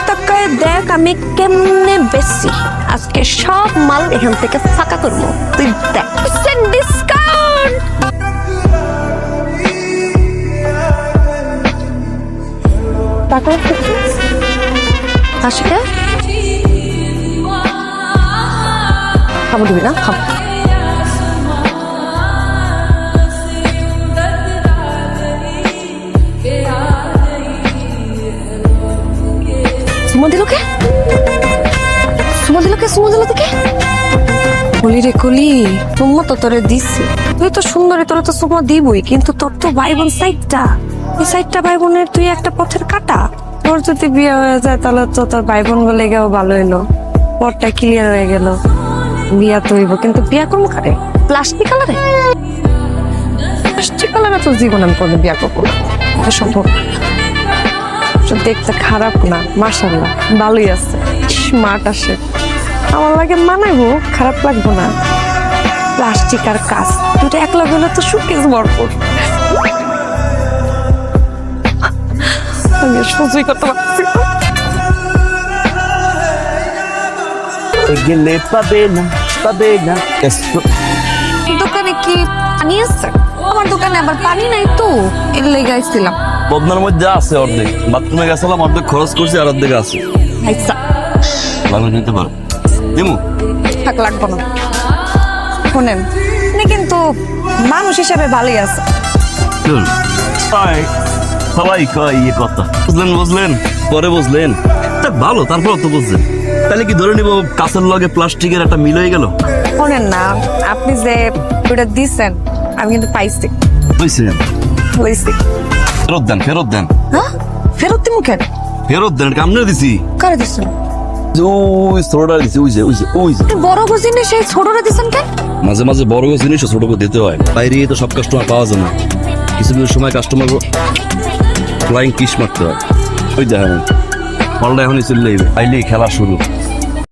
তাকায় দেখ আমি কেমনে বেশি আজকে সব মাল এখান থেকে ফাঁকা করবো তুই দেখ ডিসকাউন্ট টাকা আসে খাবো দিবি না খাবো সুমা দিল কে কলি রে কলি সুমা তো তোরে দিচ্ছে তুই তো সুন্দরী তোরে তো সুমা দিবই কিন্তু তোর তো ভাই বোন সাইডটা এই সাইডটা ভাই বোনের তুই একটা পথের কাটা তোর যদি বিয়ে হয়ে যায় তাহলে তো তোর ভাই বোন গুলো গেও ভালো হইলো পরটা ক্লিয়ার হয়ে গেল বিয়া তো হইব কিন্তু বিয়া কোন কারে প্লাস্টিক কালারে তো জীবন আমি কোনো বিয়া করবো এটা সম্ভব দেখতে খারাপ না মাশাআল্লাহ ভালোই আছে স্মার্ট আছে আমার লাগে মানাইবো খারাপ লাগবো না প্লাস্টিক আর কাঁচ দুটো একলা হলে তো সুকেস ভরপুর আমি সহ্যই করতে পারছি গেলে পাবে না দোকানে কি পানি আছে আমার দোকানে আবার পানি নাই তো এর লেগে আইছিলাম বদনার মধ্যে আছে অর্ধেক বাথরুমে গেছিলাম অর্ধেক খরচ করছি আর অর্ধেক আছে আচ্ছা লাগলে নিতে পারো দিমু থাক লাগবো না শোনেন আপনি কিন্তু মানুষ হিসেবে ভালোই আছে সবাই কয় ইয়ে কথা বুঝলেন পরে বুঝলেন তা ভালো তারপর তো বুঝলেন তাহলে কি ধরে নিব কাঁচের লগে প্লাস্টিকের একটা মিল হয়ে গেল শোনেন না আপনি যে ওটা দিচ্ছেন আমি কিন্তু পাইছি বুঝছেন হয়েছি ফেরত দেন হ্যাঁ ফেরত দিমু কেন ফেরত দেন কামনে দিছি কারে দিচ্ছেন ওই ছোটটা দিছি ওই যে বড় গজিনে সেই ছোটরা দিচ্ছেন কেন মাঝে মাঝে বড় জিনিসও ছোটকে দিতে হয় বাইরে তো সব কাস্টমার পাওয়া যায় না কিছু কিছু সময় কাস্টমার ফ্লাইং কিস মারতে হয় ওই দেখেন ফলটা এখনই চললেই আইলেই খেলা শুরু